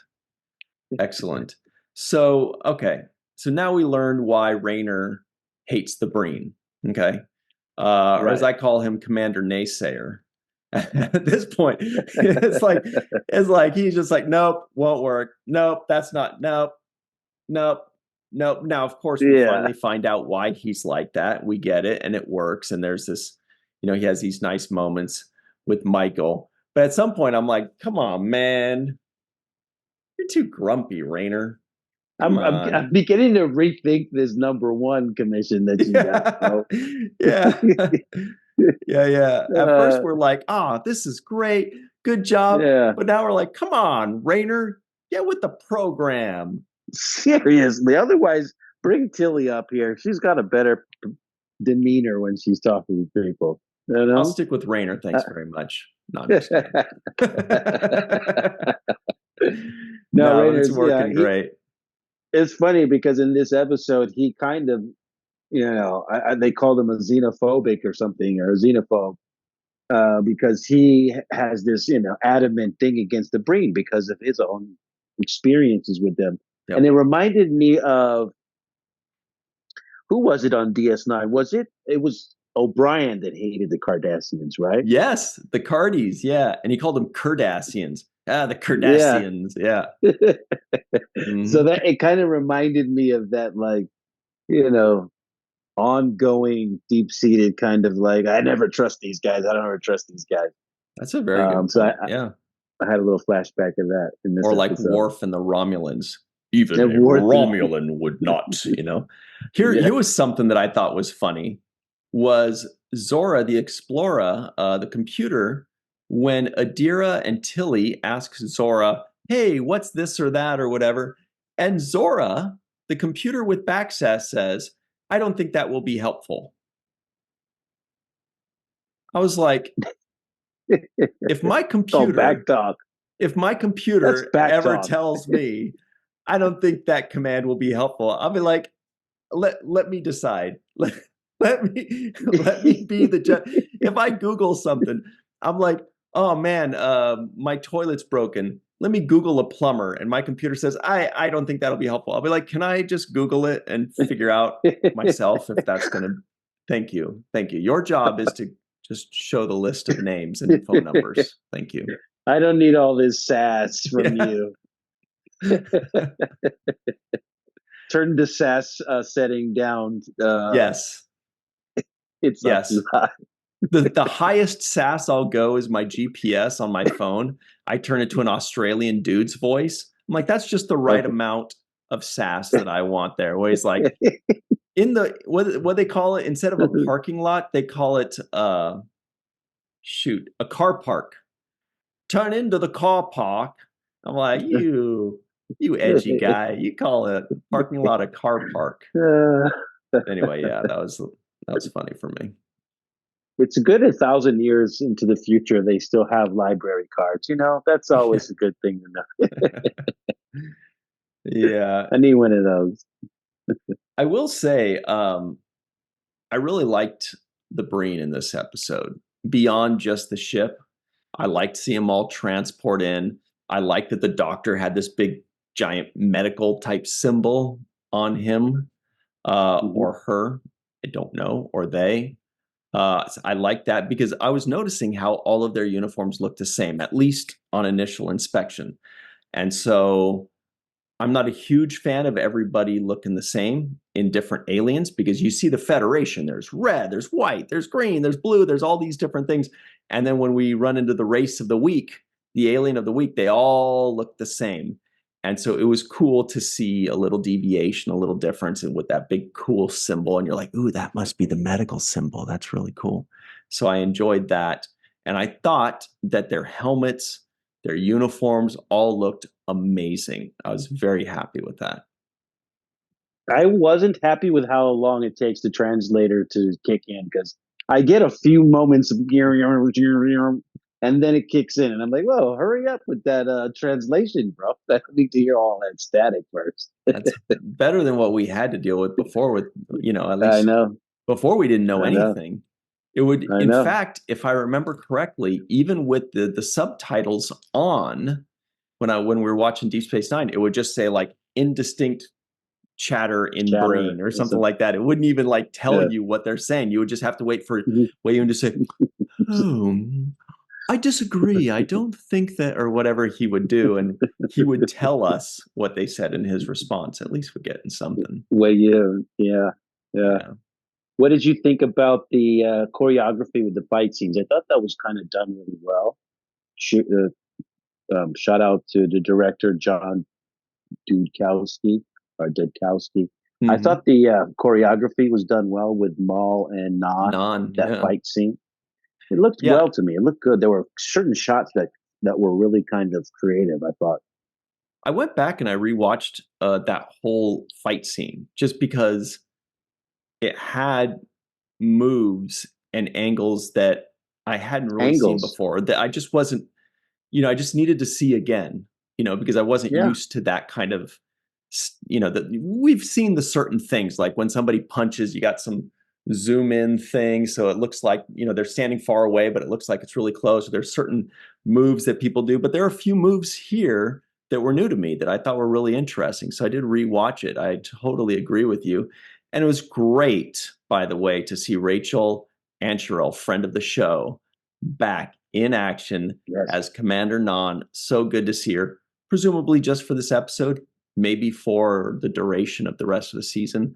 So, okay. So now we learned why Rayner hates the Breen. Okay. Or as I call him, Commander Naysayer. At this point, it's like he's just like, nope, won't work. Nope, that's not. Nope. Now, of course, we finally find out why he's like that. We get it, and it works. And there's this, he has these nice moments with Michael. But at some point, I'm like, come on, man. You're too grumpy, Rayner. I'm beginning to rethink this #1 commission that you got. So. Yeah. At first, we're like, this is great. Good job. Yeah. But now we're like, come on, Rayner, get with the program. Seriously. Otherwise, bring Tilly up here. She's got a better demeanor when she's talking to people. I'll stick with Rayner. Thanks very much. No, I'm just kidding. No, it's working great. It's funny because in this episode, he kind of, they called him a xenophobic or something, or a xenophobe, because he has this, adamant thing against the Breen because of his own experiences with them. Yep. And it reminded me of, who was it on DS9? It was O'Brien that hated the Cardassians, right? Yes, the Cardis, yeah. And he called them Cardassians. The Cardassians, yeah. Mm-hmm. So that it kind of reminded me of that, like, ongoing, deep-seated kind of like, I never trust these guys. I don't ever trust these guys. That's a very good point. So I had a little flashback of that in this. Or like episode. Worf and the Romulans. Even a Romulan would not, Here was something that I thought was funny. Was Zora the Explorer, the computer, when Adira and Tilly ask Zora, hey, what's this or that or whatever? And Zora, the computer with backsass, says, I don't think that will be helpful. I was like, if my computer ever tells me, I don't think that command will be helpful, I'll be like, let me decide. Let me be the judge. If I Google something, I'm like, oh man, my toilet's broken. Let me Google a plumber, and my computer says, I don't think that'll be helpful. I'll be like, can I just Google it and figure out myself if that's going to? Thank you. Your job is to just show the list of names and phone numbers. Thank you. I don't need all this sass from you. Turn the sass setting down. Yes. It's yes. The highest sass I'll go is my GPS on my phone. I turn it to an Australian dude's voice. I'm like, that's just the right amount of sass that I want there. Where he's like, in the what they call it, instead of a parking lot, they call it a car park. Turn into the car park. I'm like, you edgy guy. You call it a parking lot a car park. Anyway, yeah, that was funny for me. It's a good 1,000 years into the future, they still have library cards. That's always a good thing to know. Yeah. I need one of those. I will say, I really liked the Breen in this episode. Beyond just the ship, I liked seeing them all transport in. I liked that the doctor had this big, giant medical type symbol on him or her. I don't know, or they. I like that because I was noticing how all of their uniforms look the same, at least on initial inspection. And so I'm not a huge fan of everybody looking the same in different aliens because you see the Federation, there's red, there's white, there's green, there's blue, there's all these different things. And then when we run into the race of the week, the alien of the week, they all look the same. And so it was cool to see a little deviation, a little difference, and with that big cool symbol. And you're like, ooh, that must be the medical symbol. That's really cool. So I enjoyed that. And I thought that their helmets, their uniforms all looked amazing. I was very happy with that. I wasn't happy with how long it takes the translator to kick in because I get a few moments of and then it kicks in, and I'm like, "Whoa, hurry up with that translation, bro! I need to hear all that static first." That's better than what we had to deal with before. With at least I know before we didn't know anything. It would, in fact, if I remember correctly, even with the subtitles on, when we were watching Deep Space Nine, it would just say like indistinct chatter in Breen or something like that. It wouldn't even like tell you what they're saying. You would just have to wait for Wayun to say, "Oh, I disagree. I don't think that," or whatever he would do, and he would tell us what they said in his response. At least we're getting something. Wayun, yeah. What did you think about the choreography with the fight scenes? I thought that was kind of done really well. Shout out to the director, John Dudkowski. Mm-hmm. I thought the choreography was done well with Maul and Non that fight scene. It looked well to me. It looked good. There were certain shots that were really kind of creative, I thought. I went back and I rewatched that whole fight scene just because it had moves and angles that I hadn't really seen before, that I just wasn't, I just needed to see again, because I wasn't used to that kind of, that we've seen the certain things, like when somebody punches, you got some zoom in thing. So it looks like, they're standing far away, but it looks like it's really close. There's certain moves that people do, but there are a few moves here that were new to me that I thought were really interesting. So I did rewatch it. I totally agree with you. And it was great, by the way, to see Rachel Ancherel, friend of the show, back in action as Commander Non. So good to see her, presumably just for this episode, maybe for the duration of the rest of the season.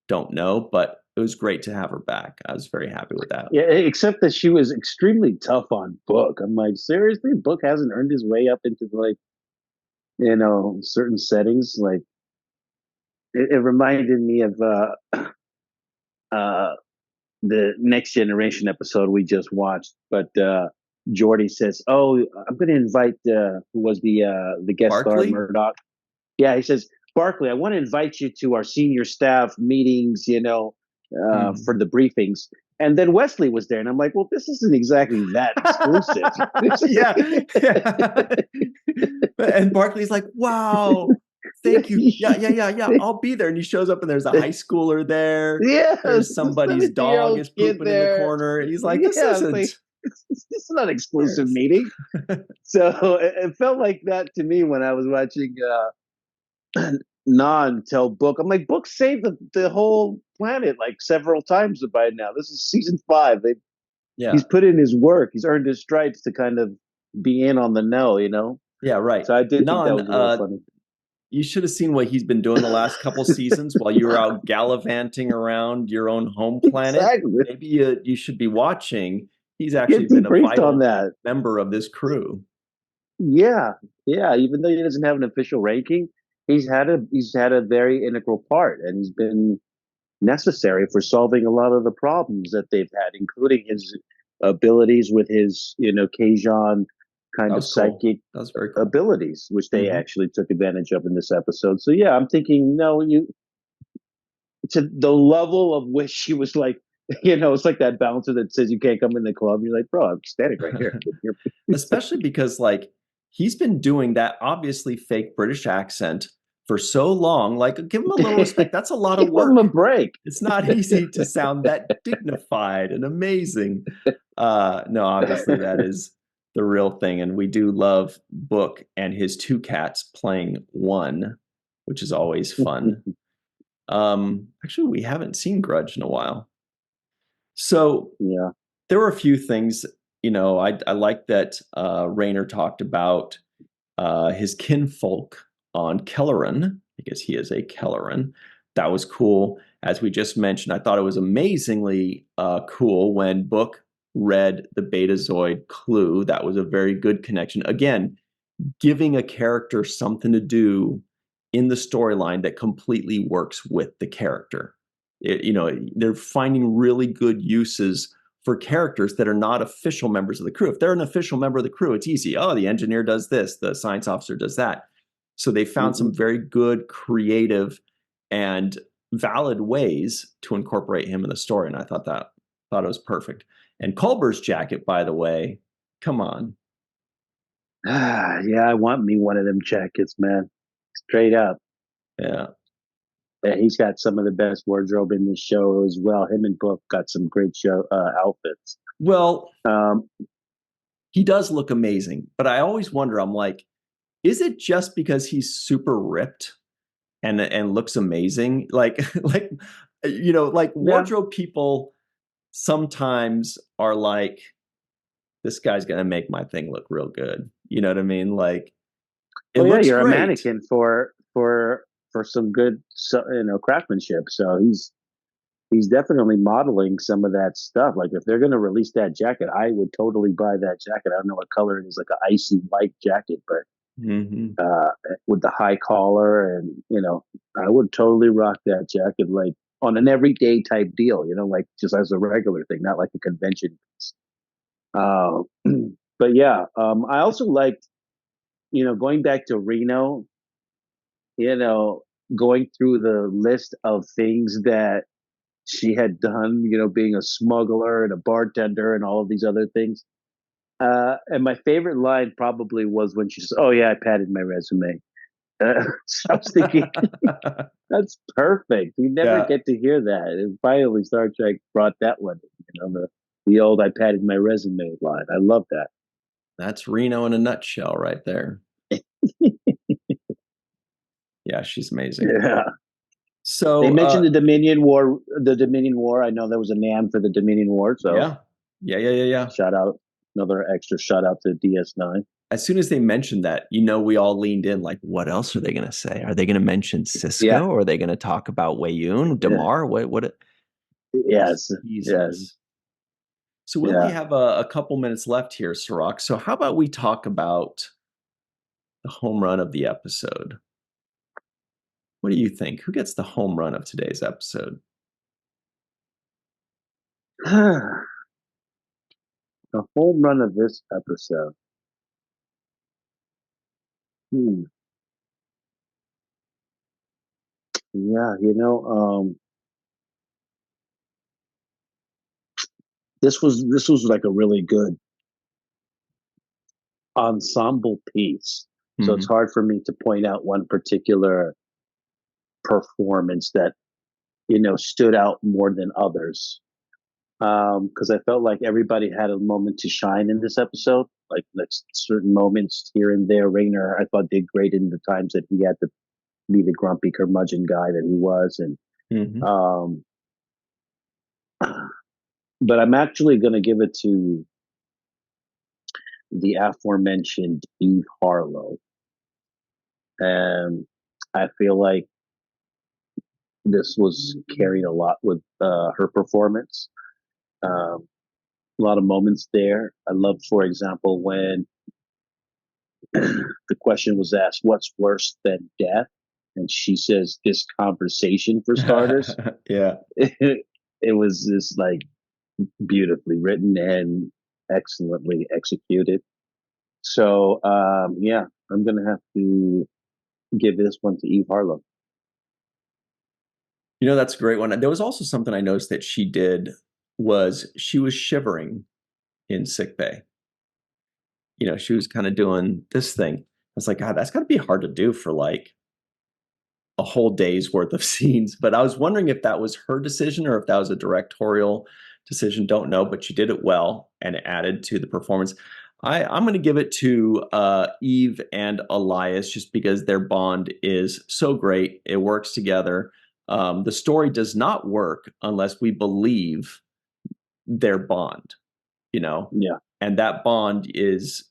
Don't know, but it was great to have her back. I was very happy with that. Yeah, except that she was extremely tough on Book. I'm like, seriously? Book hasn't earned his way up into certain settings. Like, it reminded me of the Next Generation episode we just watched. But Geordi says, "Oh, I'm going to invite who was the guest Barkley? star, Murdoch." Yeah, he says, "Barkley, I want to invite you to our senior staff meetings, for the briefings." And then Wesley was there, and I'm like, "Well, this isn't exactly that exclusive." yeah. And Barkley's like, "Wow, thank you. Yeah. I'll be there. And he shows up and there's a high schooler there. Yeah, there's somebody's dog is pooping in the corner. He's like, this isn't. Like, this is not an exclusive meeting. So it felt like that to me when I was watching Non tell Book. I'm like, Book saved the whole planet like several times by now. This is season 5. He's put in his work. He's earned his stripes to kind of be in on the know, you know? Yeah, right. So I did think that was really funny. You should have seen what he's been doing the last couple seasons while you were out gallivanting around your own home planet. Exactly. Maybe you should be watching. He's actually been a vital member of this crew. Yeah. Even though he doesn't have an official ranking, he's had a very integral part, and he's been necessary for solving a lot of the problems that they've had, including his abilities with his, Keijon kind of psychic abilities, which they actually took advantage of in this episode. So yeah, I'm thinking, to the level of which he was like, it's like that bouncer that says you can't come in the club. You're like, bro, I'm standing right here. Especially because like he's been doing that obviously fake British accent for so long. Like, give him a little respect. That's a lot of work. Give him a break. It's not easy to sound that dignified and amazing. No, obviously that is the real thing. And we do love Book and his 2 cats playing one, which is always fun. Actually, we haven't seen Grudge in a while. So yeah, there were a few things, I like that Rayner talked about his kinfolk on Kelleran, because he is a Kelleran. That was cool. As we just mentioned, I thought it was amazingly cool when Book read the Betazoid clue. That was a very good connection. Again, giving a character something to do in the storyline that completely works with the character. They're finding really good uses for characters that are not official members of the crew. If they're an official member of the crew, it's easy. Oh, the engineer does this, the science officer does that. So they found some very good, creative, and valid ways to incorporate him in the story, and I thought it was perfect. And Culber's jacket, by the way, come on. Yeah, I want me one of them jackets, man. Straight up. Yeah. He's got some of the best wardrobe in the show as well. Him and Book got some great show outfits. Well, he does look amazing, but I always wonder, I'm like, is it just because he's super ripped and looks amazing? Like wardrobe people sometimes are like, this guy's going to make my thing look real good. You know what I mean? Like, you're great. A mannequin for some good, craftsmanship. So he's definitely modeling some of that stuff. Like if they're going to release that jacket, I would totally buy that jacket. I don't know what color it is, like an icy white jacket, but with the high collar and, I would totally rock that jacket, like on an everyday type deal, like just as a regular thing, not like a convention piece. But yeah, I also liked, going back to Reno, going through the list of things that she had done, being a smuggler and a bartender and all of these other things. And my favorite line probably was when she says, "Oh yeah, I padded my resume." So I was thinking, that's perfect. We never get to hear that. And finally, Star Trek brought that one. The old "I padded my resume" line. I love that. That's Reno in a nutshell, right there. Yeah, she's amazing. Yeah. So they mentioned the Dominion War. The Dominion War. I know there was a NAM for the Dominion War. So yeah. Shout out, another extra shout out to DS9. As soon as they mentioned that, we all leaned in. Like, what else are they going to say? Are they going to mention Sisko, or are they going to talk about Weyoun, Damar? What? Yes. So we only have a couple minutes left here, Cirroc. So how about we talk about the home run of the episode? What do you think? Who gets the home run of today's episode? The home run of this episode. Yeah, this was like a really good ensemble piece. So it's hard for me to point out one particular performance that, stood out more than others. Because I felt like everybody had a moment to shine in this episode. Like certain moments here and there. Rayner, I thought, did great in the times that he had to be the grumpy curmudgeon guy that he was, and but I'm actually going to give it to the aforementioned Eve Harlow. I feel like this was carried a lot with her performance. A lot of moments there. I love, for example, when the question was asked, "What's worse than death?" and she says, "This conversation," for starters. Yeah, it was just like beautifully written and excellently executed. So yeah, I'm gonna have to give this one to Eve Harlow. That's a great one. There was also something I noticed that she did was she was shivering in sickbay. She was kind of doing this thing. I was like, God, that's got to be hard to do for like a whole day's worth of scenes. But I was wondering if that was her decision or if that was a directorial decision. Don't know, but she did it well and it added to the performance. I'm going to give it to Eve and Elias just because their bond is so great. It works together. The story does not work unless we believe their bond, Yeah. And that bond is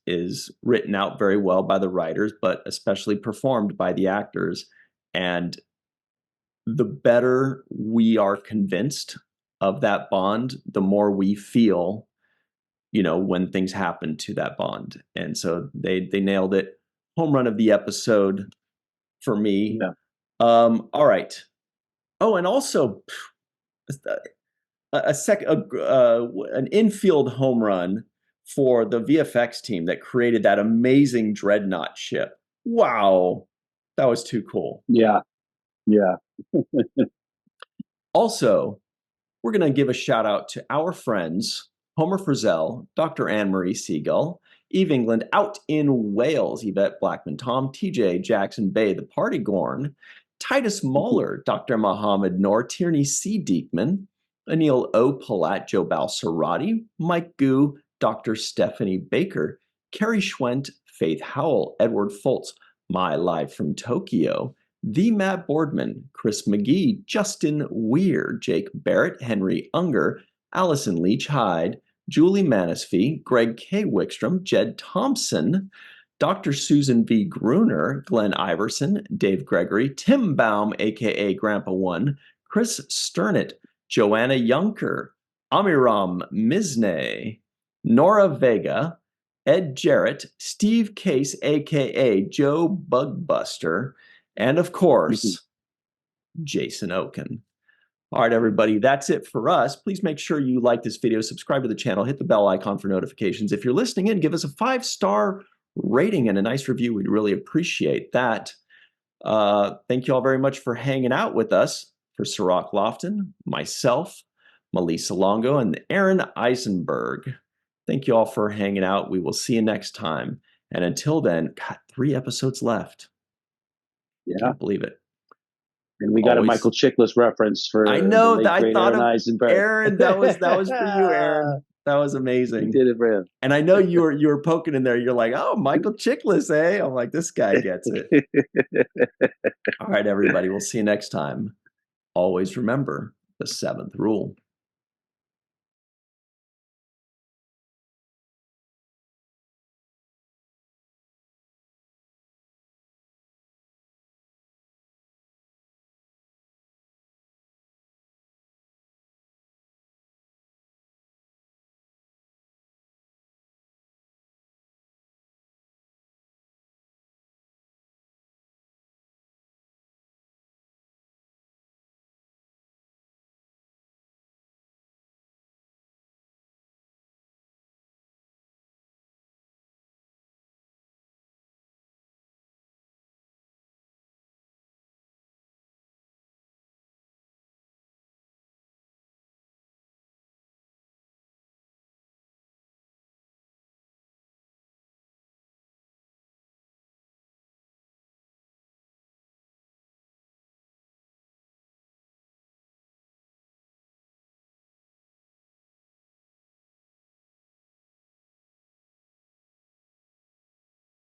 written out very well by the writers, but especially performed by the actors. And the better we are convinced of that bond, the more we feel, when things happen to that bond. And so they nailed it. Home run of the episode for me. Yeah. All right. Oh, and also an infield home run for the VFX team that created that amazing dreadnought ship. Wow, that was too cool. Yeah. Also, we're going to give a shout out to our friends Homer Frizzell, Dr. Marie Segal, Eve England out in Wales, Yvette Blackmon-Tom, TJ Jackson Bay, the Party Gorn, Titus Mahler, Dr. Mohammed Noor, Tierney C. Diekman, Anil O. Palat, Joe Balsarati, Mike Gu, Dr. Stephanie Baker, Carrie Schwent, Faith Howell, Edward Foltz, My Live from Tokyo, The Matt Boardman, Chris McGee, Justin Weir, Jake Barrett, Henry Unger, Allison Leach Hyde, Julie Manisfee, Greg K. Wickstrom, Jed Thompson, Dr. Susan V. Gruner, Glenn Iverson, Dave Gregory, Tim Baum, aka Grandpa One, Chris Sternett, Joanna Yunker, Amiram Misne, Nora Vega, Ed Jarrett, Steve Case, aka Joe Bugbuster, and of course, Jason Okun. All right, everybody, that's it for us. Please make sure you like this video, subscribe to the channel, hit the bell icon for notifications. If you're listening in, give us a 5-star rating and a nice review. We'd really appreciate that. Thank you all very much for hanging out with us. For Cirroc Lofton, myself, Malissa Longo, and Aaron Eisenberg. Thank you all for hanging out. We will see you next time. And until then, got 3 episodes left. Yeah. Can't believe it. And we got a Michael Chiklis reference for I know that I thought of Eisenberg. Aaron. That was for you, Aaron. That was amazing. You did it for him. And I know you were poking in there. You're like, oh, Michael Chiklis, eh? I'm like, this guy gets it. All right, everybody. We'll see you next time. Always remember the 7th rule.